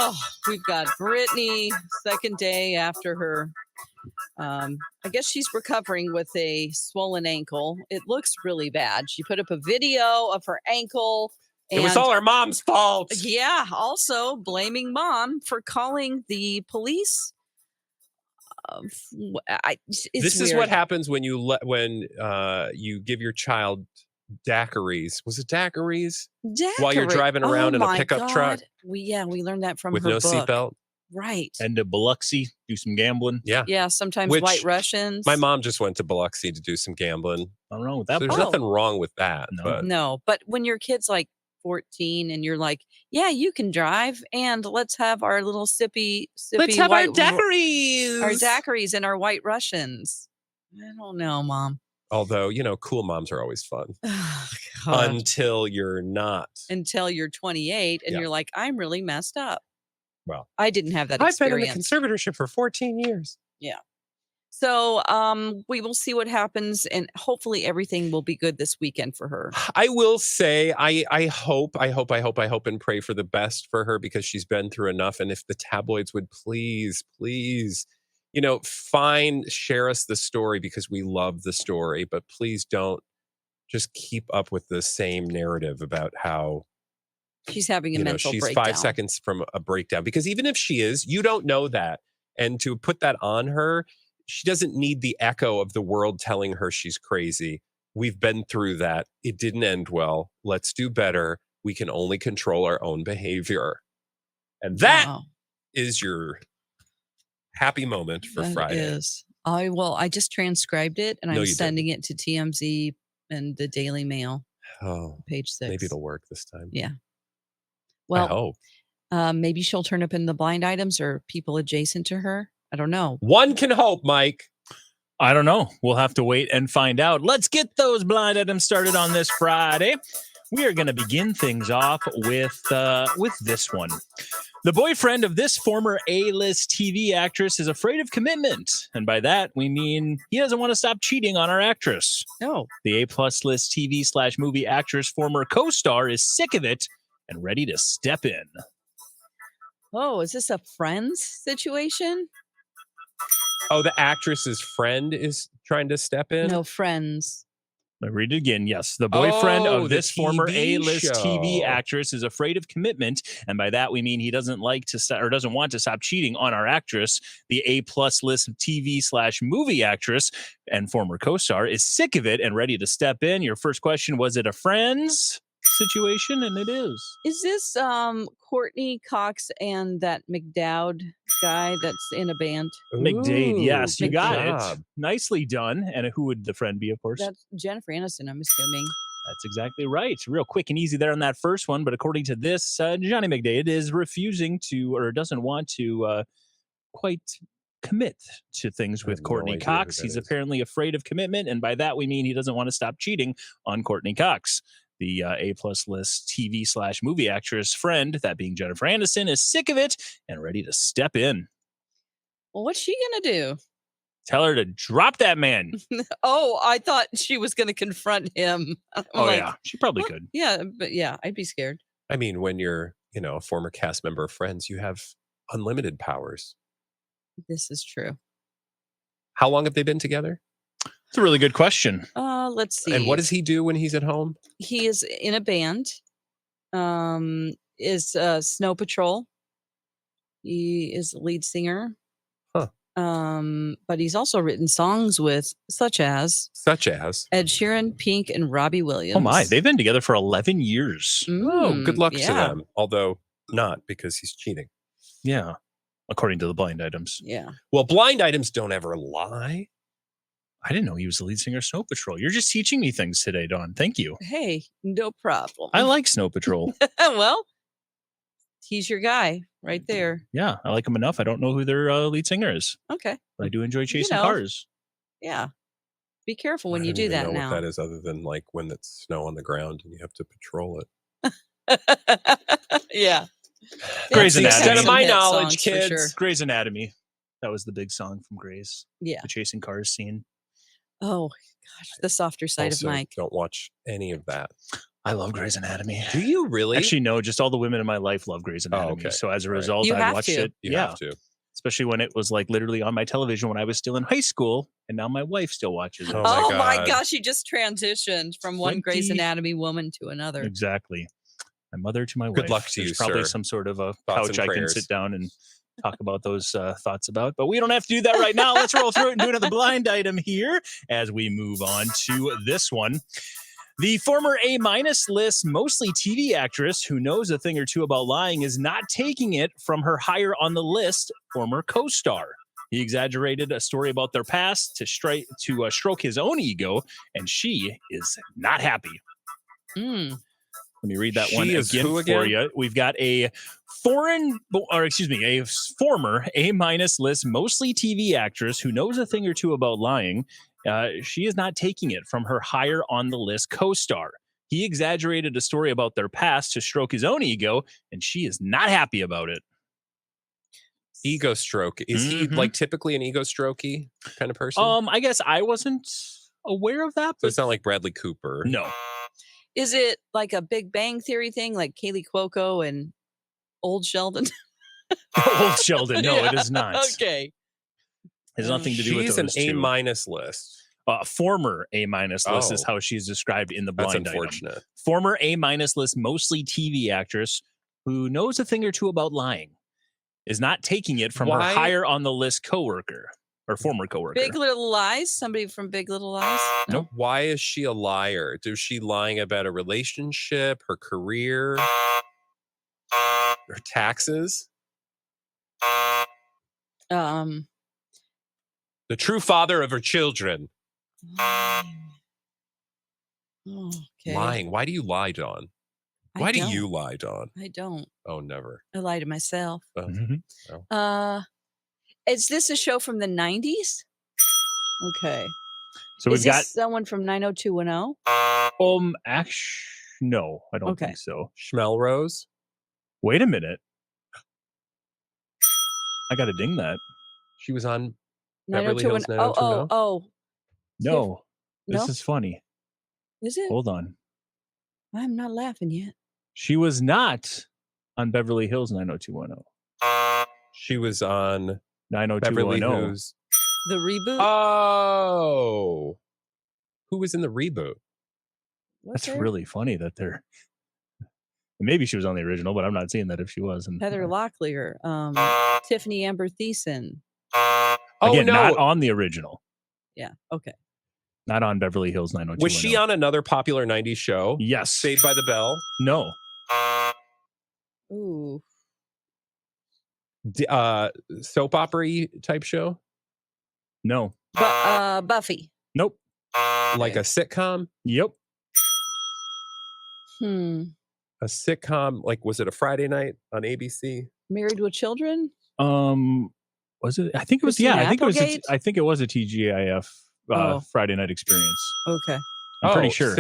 Oh, we've got Britney, second day after her. I guess she's recovering with a swollen ankle. It looks really bad. She put up a video of her ankle. It was all her mom's fault. Yeah, also blaming mom for calling the police. This is what happens when you you give your child daiquiris. Was it daiquiris? While you're driving around in a pickup truck? We learned that from with her no book. seatbelt. Right. And to Biloxi, do some gambling. Yeah. Yeah, sometimes White Russians. My mom just went to Biloxi to do some gambling. Nothing wrong with that. So there's nothing wrong with that. No, but when your kid's like 14 and you're like, yeah, you can drive and let's have our little sippy let's have our daiquiris. Our daiquiris and our White Russians. I don't know, Mom. Although, cool moms are always fun. Oh, until you're not. Until you're 28 and you're like, I'm really messed up. Well, I didn't have that experience. I've been in the conservatorship for 14 years. Yeah. So we will see what happens, and hopefully everything will be good this weekend for her. I will say, I hope and pray for the best for her because she's been through enough. And if the tabloids would please, share us the story because we love the story, but please don't just keep up with the same narrative about how she's having a mental breakdown. She's 5 seconds from a breakdown. Because even if she is, you don't know that. And to put that on her, she doesn't need the echo of the world telling her she's crazy. We've been through that. It didn't end well. Let's do better. We can only control our own behavior. And that is your happy moment for Friday. It is. I just transcribed it and I'm sending it to TMZ and the Daily Mail. Oh, page 6. Maybe it'll work this time. Yeah. Well, I hope. Maybe she'll turn up in the blind items or people adjacent to her. I don't know. One can hope, Mike. I don't know. We'll have to wait and find out. Let's get those blind items started on this Friday. We are going to begin things off with this one. The boyfriend of this former A-list TV actress is afraid of commitment. And by that, we mean he doesn't want to stop cheating on our actress. No. The A-plus list TV/movie actress former co-star is sick of it and ready to step in. Oh, is this a Friends situation? Oh, the actress's friend is trying to step in? No, Friends. I read it again. Yes, the boyfriend of this former A-list TV actress is afraid of commitment, and by that we mean he doesn't like to doesn't want to stop cheating on our actress. The A-plus list TV/movie actress and former co-star is sick of it and ready to step in. Your first question, was it a Friends situation? And it is. Is this Courteney Cox and that McDowd guy that's in a band? McDade, yes, you got it. Nicely done. And who would the friend be, of course? That's Jennifer Aniston, I'm assuming. That's exactly right. Real quick and easy there on that first one. But according to this, Johnny McDade is refusing to, or doesn't want to quite commit to things with Courteney Cox. He's apparently afraid of commitment. And by that, we mean he doesn't want to stop cheating on Courteney Cox. The A-plus list TV/movie actress friend, that being Jennifer Aniston, is sick of it and ready to step in. Well, what's she going to do? Tell her to drop that man. Oh, I thought she was going to confront him. Yeah, she probably could. Yeah, but yeah, I'd be scared. I mean, when you're, a former cast member of Friends, you have unlimited powers. This is true. How long have they been together? It's a really good question. Let's see. And what does he do when he's at home? He is in a band. Is Snow Patrol. He is a lead singer. Huh. But he's also written songs with such as Ed Sheeran, Pink, and Robbie Williams. Oh my, they've been together for 11 years. Oh, good luck to them. Although not because he's cheating. Yeah. According to the blind items. Yeah. Well, blind items don't ever lie. I didn't know he was the lead singer of Snow Patrol. You're just teaching me things today, Dawn. Thank you. Hey, no problem. I like Snow Patrol. Well, he's your guy right there. Yeah, I like him enough. I don't know who their lead singer is. Okay. But I do enjoy chasing cars. Yeah. Be careful when you do that now. I don't know what that is other than like when it's snow on the ground and you have to patrol it. Yeah. Grey's Anatomy. Extent of my knowledge, kids. Sure. Grey's Anatomy. That was the big song from Grey's. Yeah. The chasing cars scene. Oh, gosh. The softer side also, of Mike. Don't watch any of that. I love Grey's Anatomy. Do you really? Actually, no, just all the women in my life love Grey's Anatomy. okay. So as a Right. result, You I have watched to. it. You have to. Especially when it was like literally on my television when I was still in high school, and now my wife still watches it. Oh Oh my God. gosh, you just transitioned from one Grey's 20 Anatomy woman to another. Exactly. My mother to my wife. Good luck to There's you, probably sir. some sort of a Thoughts couch and I can prayers. sit down and talk about those thoughts about. But we don't have to do that right now. Let's roll through it and do another blind item here as we move on to this one. The former A-minus list, mostly TV actress who knows a thing or two about lying is not taking it from her higher on the list former co-star. He exaggerated a story about their past to stroke his own ego, and she is not happy. Mm. Let me read that She one is again who for again? you. We've got a former A-minus list, mostly TV actress who knows a thing or two about lying. She is not taking it from her higher on the list co-star. He exaggerated a story about their past to stroke his own ego, and she is not happy about it. Ego stroke. Is he Mhm. like typically an ego strokey kind of person? I guess I wasn't aware of that, So but it's not like Bradley Cooper. no. Is it like a Big Bang Theory thing, like Kaylee Cuoco and Old Sheldon? Old Sheldon. No, Yeah. it is not. Okay. It has nothing to do with She's an those two. A-minus list. Former A-minus list is Oh. how she's described in the That's blind item. unfortunate. Former A-minus list, mostly TV actress who knows a thing or two about lying, is not taking it from her Why- higher on the list coworker or former coworker. Big Little Lies? Somebody from Big Little Lies? No. Why is she a liar? Is she lying about a relationship, her career, her taxes? Um. The true father of her children. Okay. Lying. Why do you lie, Dawn? Why do you lie, Dawn? I don't. Oh, never. I lie to myself. Mhm. Is this a show from the 90s? Okay. So Is we've this got someone from 90210? no, I don't Okay. think so. Schmelrose? Wait a minute. I got to ding that. She was on Beverly Hills 90210. Oh, 90210? oh. No, No? this is funny. Is it? Hold on. I'm not laughing yet. She was not on Beverly Hills 90210. She was on 90210. Beverly Hills. The reboot? Oh. Who was in the reboot? What's That's her? really funny that they're. Maybe she was on the original, but I'm not seeing that if she was. And Heather Locklear. Tiffany Amber Thiessen. Oh, again, no. not on the original. Yeah. Okay. Not on Beverly Hills 90210. Was she on another popular 90s show? Yes. Saved by the Bell? No. Ooh. Soap opera type show? No. Buffy. Nope. Like a sitcom? Yep. A sitcom, like was it a Friday night on ABC? Married with Children? Was it? I think it was. Christina Yeah, I think it was. Applegate? I think it was a TGIF Oh. Friday night experience. Okay. I'm pretty sure.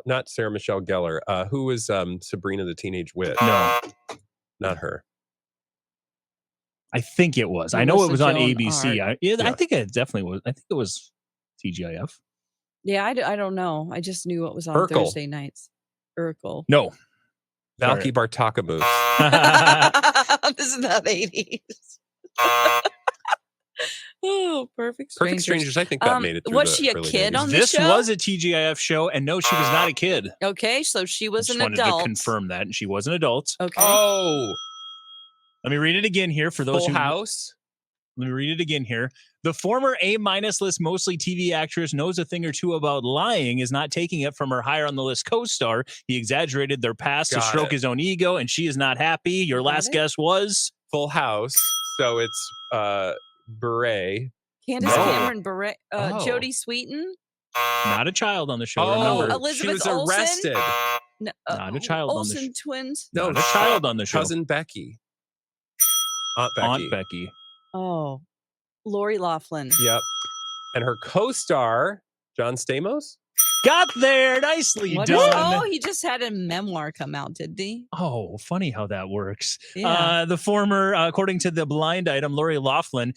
Not Sarah Michelle Gellar. Who was Sabrina the Teenage Witch? No, Not her. I think it was. I know it Melissa was on Joan ABC. Hart. I think it definitely was. I think it was TGIF. Yeah, I don't know. I just knew it was on Urkel. Thursday nights. Urkel. No. Valky Bartakamus. This is not 80s. Oh, Perfect Strangers. Perfect Strangers, I think that made it through was the she a early kid 90s. on the This show? was a TGIF show, and no, she was not a kid. Okay, so she was I an just wanted adult. to confirm that, and she was an adult. Okay. Oh, Let me read it again here for those Full who. House? Let me read it again here. The former A-minus list, mostly TV actress, knows a thing or two about lying, is not taking it from her higher on the list co-star. He exaggerated their past to Got stroke it. his own ego, and she is not happy. Your Got last it. guess was? Full House. So it's Beret. Candace No. Cameron Bure, Oh. Jodie Sweetin. Not a child on the show, Oh, remember. Elizabeth she was Olsen? arrested. No, Not a child on the Olsen twins. No, Not a child on the show. Cousin Becky. Aunt Becky. Aunt Becky. Oh, Lori Laughlin. Yep. And her co-star, John Stamos? Got there. Nicely What is- done. oh, he just had a memoir come out, didn't he? Oh, funny how that works. Yeah. The former, according to the blind item, Lori Laughlin,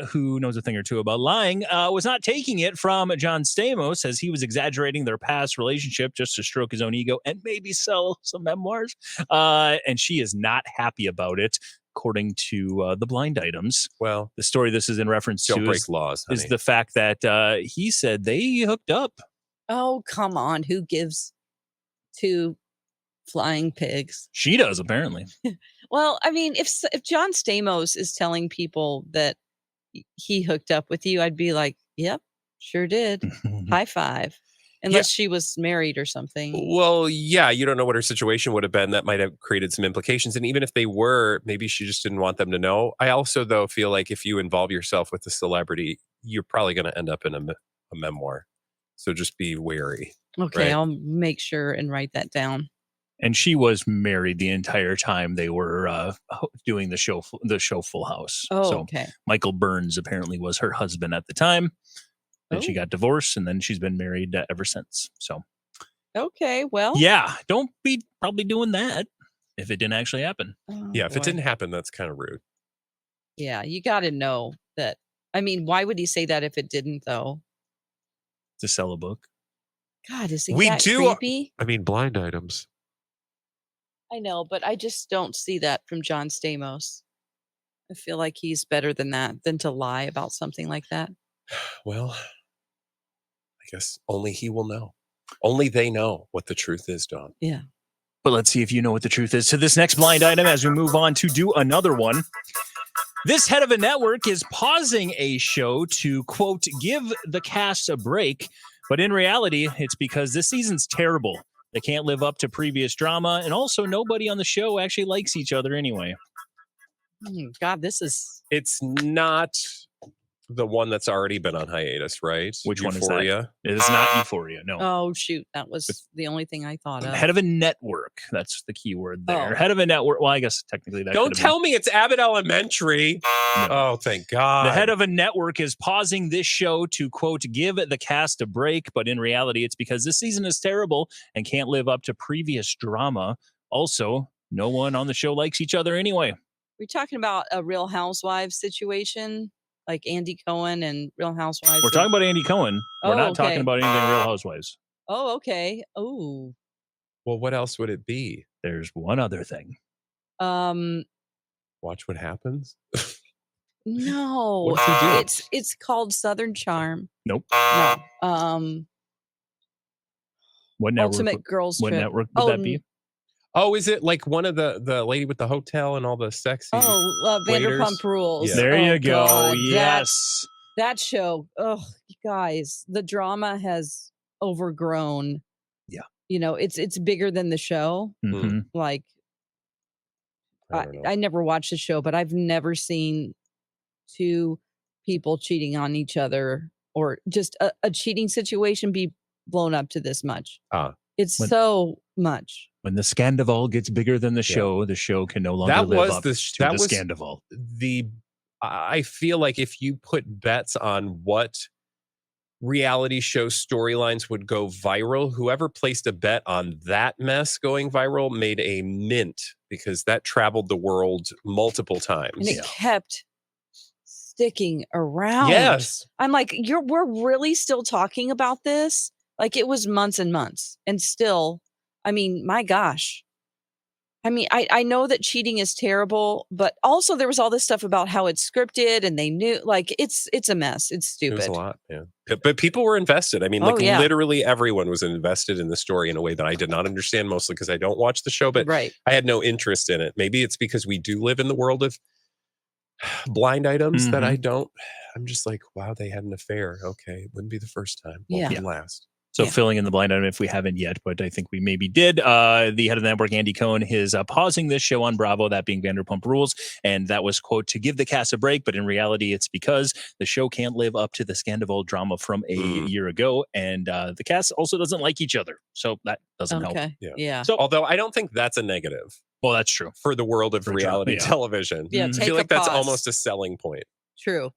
who knows a thing or two about lying, was not taking it from John Stamos as he was exaggerating their past relationship just to stroke his own ego and maybe sell some memoirs. And she is not happy about it, according to the blind items. Well, The story this is in reference don't to break laws, honey. is the fact that he said they hooked up. Oh, come on. Who gives two flying pigs? She does, apparently. Well, I mean, if John Stamos is telling people that he hooked up with you, I'd be like, yep, sure did. High five. Unless she was married or something. Well, yeah, you don't know what her situation would have been. That might have created some implications. And even if they were, maybe she just didn't want them to know. I also, though, feel like if you involve yourself with a celebrity, you're probably going to end up in a memoir. So just be wary. Okay, right. I'll make sure and write that down. And she was married the entire time they were doing the show Full House. Oh, so okay. Michael Burns apparently was her husband at the time. Then she got divorced, and then she's been married ever since. So, okay, well, yeah, don't be probably doing that if it didn't actually happen. Oh, Yeah, if it boy. didn't happen, that's kind of rude. Yeah, you got to know that. I mean, why would he say that if it didn't, though? To sell a book. God, is he We that do- creepy? I mean, blind items. I know, but I just don't see that from John Stamos. I feel like he's better than that, than to lie about something like that. Well, I guess only he will know. Only they know what the truth is, Dawn. Yeah. But let's see if you know what the truth is to this next blind item as we move on to do another one. This head of a network is pausing a show to, quote, give the cast a break. But in reality, it's because this season's terrible. They can't live up to previous drama. And also, nobody on the show actually likes each other anyway. God, this is... It's not the one that's already been on hiatus, right? Which one is Euphoria? that? It is not Euphoria, no. Oh, shoot. That was the only thing I thought of. Head of a network. That's the key word there. Oh. Head of a network. Well, I guess technically that Don't could have tell me it's Abbott Elementary. No. Oh, thank God. The head of a network is pausing this show to, quote, give the cast a break. But in reality, it's because this season is terrible and can't live up to previous drama. Also, no one on the show likes each other anyway. We're talking about a Real Housewives situation, like Andy Cohen and Real Housewives. We're talking about Andy Cohen. We're Oh, not okay. talking about anything Real Housewives. Oh, okay. Oh, Well, what else would it be? There's one other thing. Watch what happens. No. What did he do? It's called Southern Charm. Nope. No. What network? Ultimate Girls What Trip. network would that be? Oh, is it like one of the lady with the hotel and all the sexy? waiters? Vanderpump Rules. Yeah. There Oh, you go. God. Yes. That show. Oh, guys, the drama has overgrown. Yeah. You know, it's bigger than the show. Mhm. Like, I don't know. I never watched the show, but I've never seen two people cheating on each other or just a cheating situation be blown up to this much. It's When- so much. When the Scandival gets bigger than the show can no longer live up to the Scandival. I feel like if you put bets on what reality show storylines would go viral, whoever placed a bet on that mess going viral made a mint because that traveled the world multiple times. And it kept sticking around. Yes. I'm like, we're really still talking about this? Like it was months and months. And still, I mean, my gosh. I mean, I know that cheating is terrible, but also there was all this stuff about how it's scripted and they knew, like, it's a mess. It's It stupid. was a lot, yeah. But people were invested. I mean, Oh, yeah. literally everyone was invested in the story in a way that I did not understand, mostly because I don't watch the show, but Right. I had no interest in it. Maybe it's because we do live in the world of blind items that I don't. I'm just like, wow, they had an affair. Okay, it wouldn't be the first time. Won't be the last. So Yeah. filling in the blind item if we haven't yet, but I think we maybe did. The head of the network, Andy Cohen, is pausing this show on Bravo, that being Vanderpump Rules. And that was, quote, to give the cast a break. But in reality, it's because the show can't live up to the Scandival drama from a year ago. And the cast also doesn't like each other. So that doesn't help. Okay. Yeah. Yeah. So, Although I don't think that's a negative well, that's true. for the world of For reality drama, yeah. television. Yeah, I take feel a like that's pause. almost a selling point. True.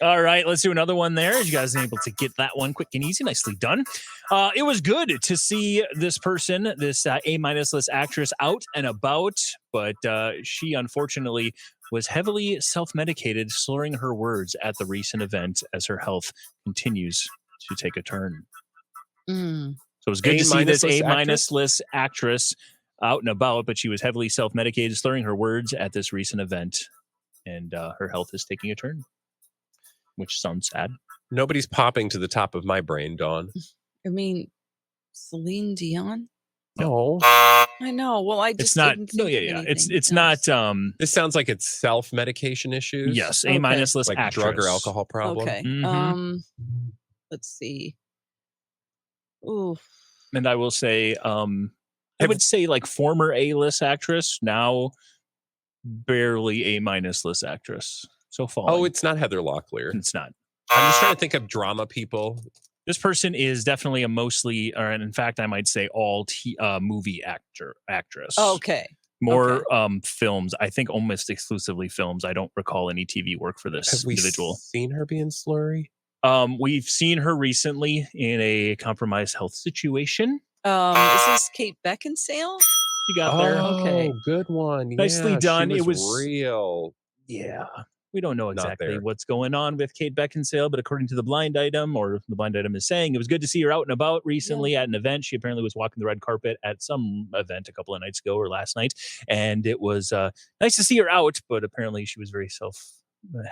All right, let's do another one there. You guys are able to get that one quick and easy. Nicely done. It was good to see this person, this A-minus list actress, out and about, but she unfortunately was heavily self-medicated, slurring her words at the recent event as her health continues to take a turn. Mm. So it was good to see this A-minus list actress out and about, but she was heavily self-medicated, slurring her words at this recent event, and her health is taking a turn, which sounds sad. Nobody's popping to the top of my brain, Dawn. I mean, Celine Dion? No. I know. Well, I just It's not. didn't No, think yeah, of yeah. It's anything not. else. This sounds like it's self-medication issues. Yes, A-minus list like actress. drug or alcohol problem. Okay. Mhm. Let's see. Ooh. And I will say, I would say like former A-list actress, now barely A-minus list actress. So falling. Oh, it's not Heather Locklear. It's not. I'm just trying to think of drama people. This person is definitely a mostly, or in fact, I might say all movie actress. Okay. More films. I think almost exclusively films. I don't recall any TV work for this Have we individual. seen her being slurry? We've seen her recently in a compromised health situation. Is this Kate Beckinsale? You got there. Okay. Good one. Nicely Yeah, done. She It was real. Yeah. We don't know exactly there. what's going on with Kate Beckinsale, but according to the blind item, or the blind item is saying, it was good to see her out and about recently at an event. She apparently was walking the red carpet at some event a couple of nights ago or last night. And it was nice to see her out, but apparently she was very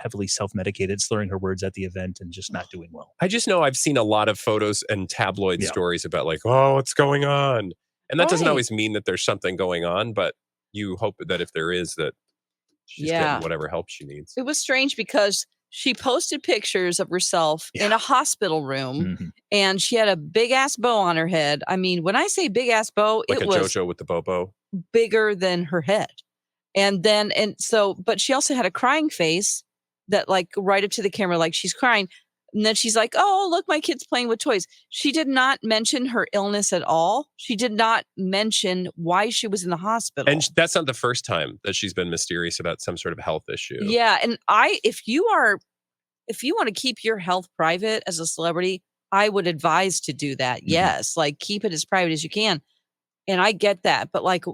heavily self-medicated, slurring her words at the event and just not doing well. I just know I've seen a lot of photos and tabloid stories about like, oh, what's going on? And that doesn't always mean that there's something going on, but you hope that if there is, that she's getting whatever help she needs. It was strange because she posted pictures of herself in a hospital room and she had a big ass bow on her head. I mean, when I say big ass bow, like it a was JoJo with the bobo, bigger than her head. But she also had a crying face that like right up to the camera, like she's crying. And then she's like, oh, look, my kid's playing with toys. She did not mention her illness at all. She did not mention why she was in the hospital. And that's not the first time that she's been mysterious about some sort of health issue. Yeah. And if you want to keep your health private as a celebrity, I would advise to do that. Yes. Like keep it as private as you can. And I get that. But like,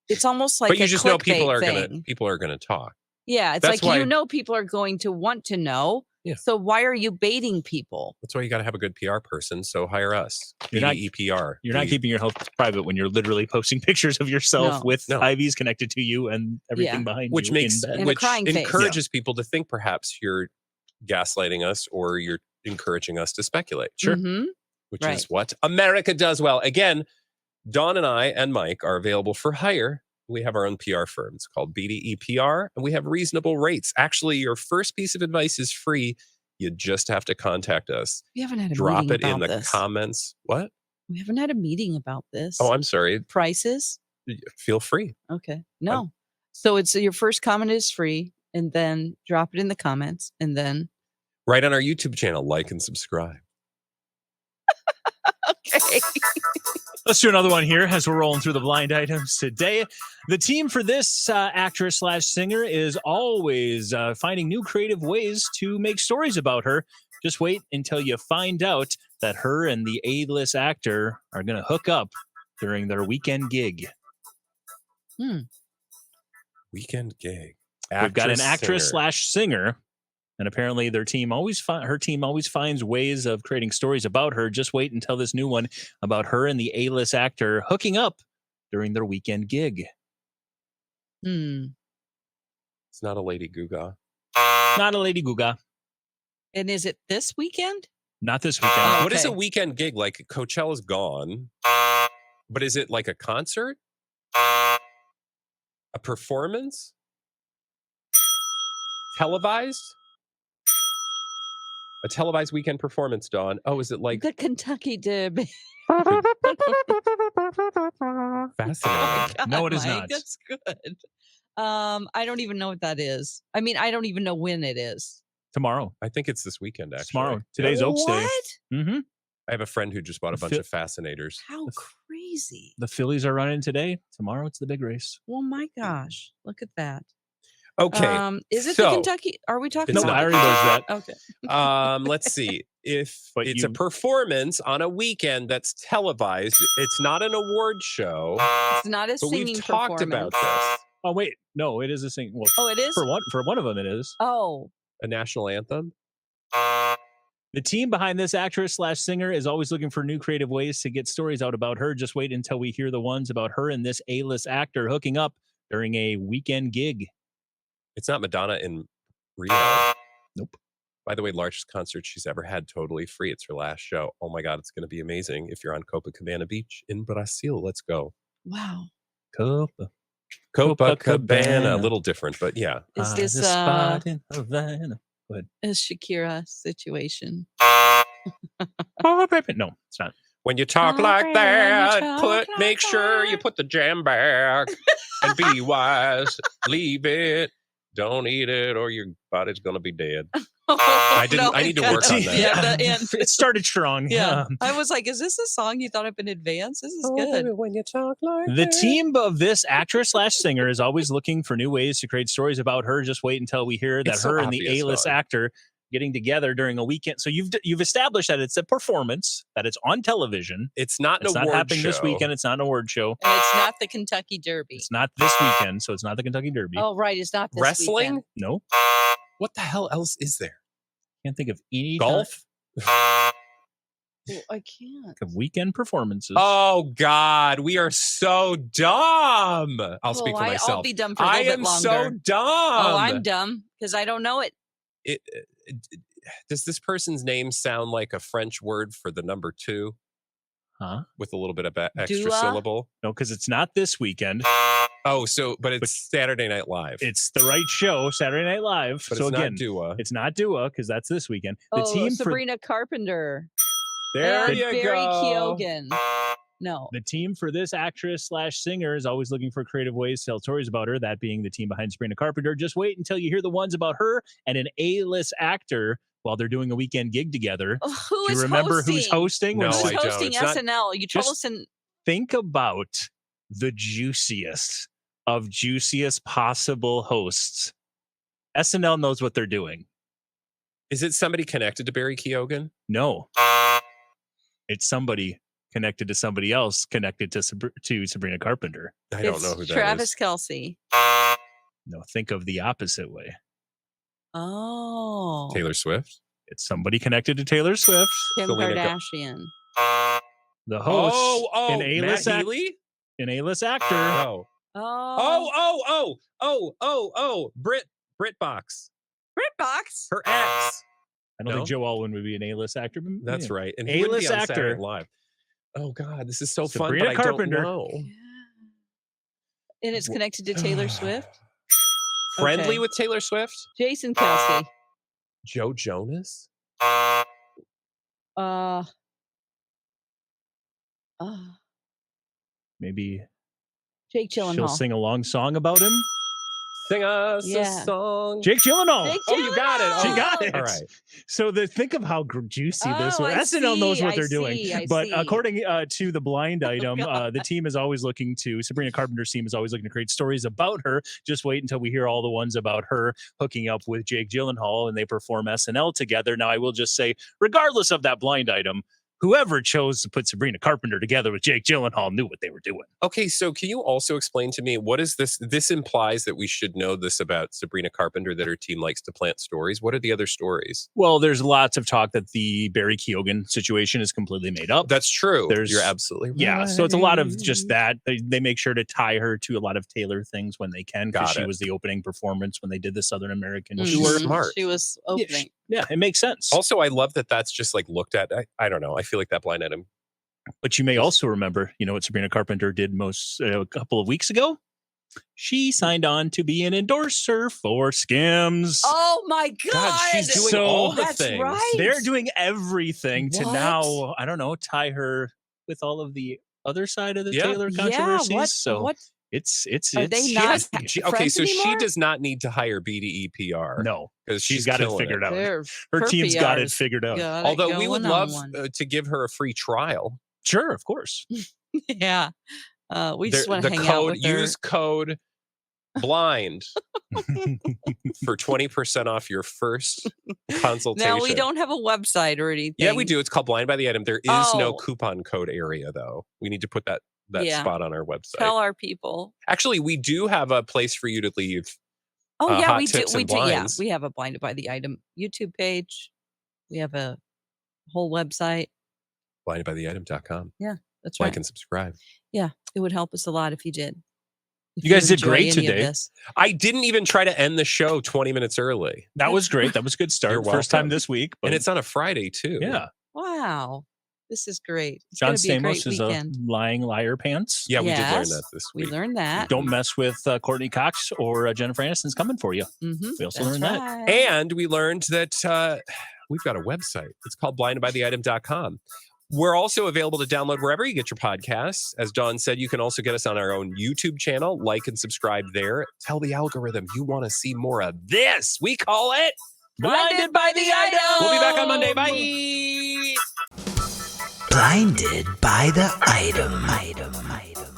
it's almost like, but you just know people are thing. gonna talk. Yeah. It's that's like, people are going to want to know. Yeah. So why are you baiting people? That's why you got to have a good PR person. So hire us. You're not EPR. You're not keeping your health private when you're literally posting pictures of yourself with IVs connected to you and everything behind which you. Which crying encourages people to think perhaps you're gaslighting us or you're encouraging us to speculate. Sure. Which is what America does well. Again, Dawn and I and Mike are available for hire. We have our own PR firm. It's called BDE PR, and we have reasonable rates. Actually, your first piece of advice is free. You just have to contact us. We haven't had a Drop meeting it in about the this. comments. What? We haven't had a meeting about this. Oh, I'm sorry. Prices? Feel free. Okay. No. So it's your first comment is free, and then drop it in the comments, and then right on our YouTube channel, like and subscribe. Okay. Let's do another one here as we're rolling through the blind items today. The team for this actress/singer is always finding new creative ways to make stories about her. Just wait until you find out that her and the A-list actor are going to hook up during their weekend gig. Weekend gig. We've got an actress/singer. And apparently her team always finds ways of creating stories about her. Just wait until this new one about her and the A-list actor hooking up during their weekend gig. It's not a Lady Gaga. Not a Lady Gaga. And is it this weekend? Not this weekend. Oh, What is a weekend gig? Like Coachella's gone. But is it like a concert? A performance? Televised? A televised weekend performance, Dawn. Oh, is it like the Kentucky Derby? Fascinating. No, it is Mike, not. That's good. I don't even know what that is. I mean, I don't even know when it is. Tomorrow. I think it's this weekend, actually. Tomorrow. Today's Oaks Day. What? I have a friend who just bought a bunch of Fascinators. How crazy. The Phillies are running today. Tomorrow it's the big race. Oh my gosh. Look at that. Okay. Is it so, the Kentucky? Are we talking It's No, about? I not. already knows that. Okay. Let's see. If But it's a you- performance on a weekend that's televised, it's not an award show. It's not a But we've singing talked about performance. this. Oh wait, no, it is a sing. Well, Oh, it is. for one of them, it is. Oh, A national anthem. The team behind this actress/singer is always looking for new creative ways to get stories out about her. Just wait until we hear the ones about her and this A-list actor hooking up during a weekend gig. It's not Madonna in Rio. Nope. By the way, largest concert she's ever had, totally free. It's her last show. Oh my God, it's going to be amazing. If you're on Copacabana Beach in Brazil, let's go. wow. Copacabana, a little different, but yeah. Is this the spot in Havana? a Shakira situation? Oh, baby. No, it's not. When you talk Oh, like baby, that, when you talk make sure you like put the jam back and be wise. Leave it. Don't eat it, or your body's gonna be dead. I need to work on that. Yeah, the end. It started strong. Yeah. I was like, is this a song you thought up in advance? This is good. When you talk like The team of this actress/singer is always looking for new ways to create stories about her. Just wait until we hear that It's so her and the obvious, A-list dog. actor getting together during a weekend. So you've established that it's a performance, that it's on television. It's not It's an not award happening show. this weekend. It's not an award show. And it's not the Kentucky Derby. It's not this weekend, so it's not the Kentucky Derby. Oh, right. It's not this Wrestling? weekend. No, What the hell else is there? can't think of any Golf? Well, I can't. of weekend performances. Oh God, we are so dumb. I'll speak for myself. I'll be dumb for a I little am bit longer. so dumb. Oh, I'm dumb because I don't know it. Does this person's name sound like a French word for the number 2 Huh? with a little bit of extra Dua? syllable? No, because it's not this weekend. Oh, but it's Saturday Night Live. It's the right show, Saturday Night Live. but so it's again, not Dua. it's not Dua because that's this weekend. The Oh, team Sabrina Carpenter. There and you Barry go. Keoghan. No. The team for this actress/singer is always looking for creative ways to tell stories about her, that being the team behind Sabrina Carpenter. Just wait until you hear the ones about her and an A-list actor while they're doing a weekend gig together. Oh, who Do is you remember hosting? who's hosting? No, Who's I don't. hosting It's not- SNL? You told Just- us in. Think about the juiciest of juiciest possible hosts. SNL knows what they're doing. Is it somebody connected to Barry Keoghan? No. It's somebody connected to somebody else connected to Sabrina Carpenter. I don't know who that Travis is. Kelsey. No, think of the opposite way. Oh. Taylor Swift? It's somebody connected to Taylor Swift. Kim Selena Kardashian. The host, Oh, an A-list, Matt Healy? an A-list actor. Oh. Oh. Brit Box. BritBox. Her ex. I don't No? think Joe Alwyn would be an A-list actor. But That's yeah. right. And he would be A-list on Saturday actor. Night Live. Oh God, this is so Sabrina fun, but Carpenter. I don't know. Yeah. And it's connected to Taylor Swift. Friendly Okay. with Taylor Swift? Jason Kelsey. Joe Jonas? Uh, Maybe Jake she'll Gyllenhaal. sing a long song about him. Sing us Yeah. a song. Jake Gyllenhaal. Jake Oh, you got it. She Gyllenhaal. got it. All right. So think of how juicy this Oh, was. I SNL knows see, what I they're doing. see, I But see. according to the blind item, God. the team is always looking to, Sabrina Carpenter's team is always looking to create stories about her. Just wait until we hear all the ones about her hooking up with Jake Gyllenhaal and they perform SNL together. Now, I will just say, regardless of that blind item, whoever chose to put Sabrina Carpenter together with Jake Gyllenhaal knew what they were doing. Okay, so can you also explain to me what is this? This implies that we should know this about Sabrina Carpenter, that her team likes to plant stories. What are the other stories? Well, there's lots of talk that the Barry Keoghan situation is completely made up. That's true. There's- You're absolutely right. Yeah, so it's a lot of just that. They make sure to tie her to a lot of Taylor things when they can, because Got she it. was the opening performance when they did the Southern American Well, Mhm. she's tour. smart. She was opening. Yeah, it makes sense. Also, I love that that's just like looked at. I don't know. I feel like that blind item. But you may also remember, you know what Sabrina Carpenter did a couple of weeks ago? She signed on to be an endorser for Skims. Oh my God. God, she's doing So- all the That's things. right. They're doing everything to What? now, I don't know, tie her with all of the other side of the Yeah. Taylor Yeah, controversies. So what? it's Are they She not has, okay, friends so she anymore? does not need to hire BDE PR. no, because she's got it figured out. They're- Her team's got it PR's figured out. got it Although we would going love on. to give her a free trial. Sure, of course. Yeah. We just want to The hang out code, with her. use code blind for 20% off your first consultation. Now, we don't have a website or anything. Yeah, we do. It's called Blind by the Item. There is no Oh. coupon code area, though. We need to put that Yeah. spot on our website. Tell our people. Actually, we do have a place for you to leave. Oh, yeah, hot we do. tips We and do. Yeah, blinds. we have a Blinded by the Item YouTube page. We have a whole website. blindedbytheitem.com. That's Like right. and subscribe. Yeah, it would help us a lot if you did. If You guys did enjoy great any of today. this. I didn't even try to end the show 20 minutes early. That was great. That was a good start. You're First time welcome. this week. And but it's on a Friday, too. yeah. Wow, this is great. It's John going to be a great Stamos is weekend. a lying liar pants. Yeah, we did learn Yes, that this We week. learned that. Don't mess with Courtney Cox or Jennifer Aniston's coming for you. Mm-hmm. We also That's learned that. right. And we learned that we've got a website. It's called blindedbytheitem.com. We're also available to download wherever you get your podcasts. As Dawn said, you can also get us on our own YouTube channel. Like and subscribe there. Tell the algorithm you want to see more of this. We call it Blinded by the Item. We'll be back on Monday. Bye. Blinded by the item.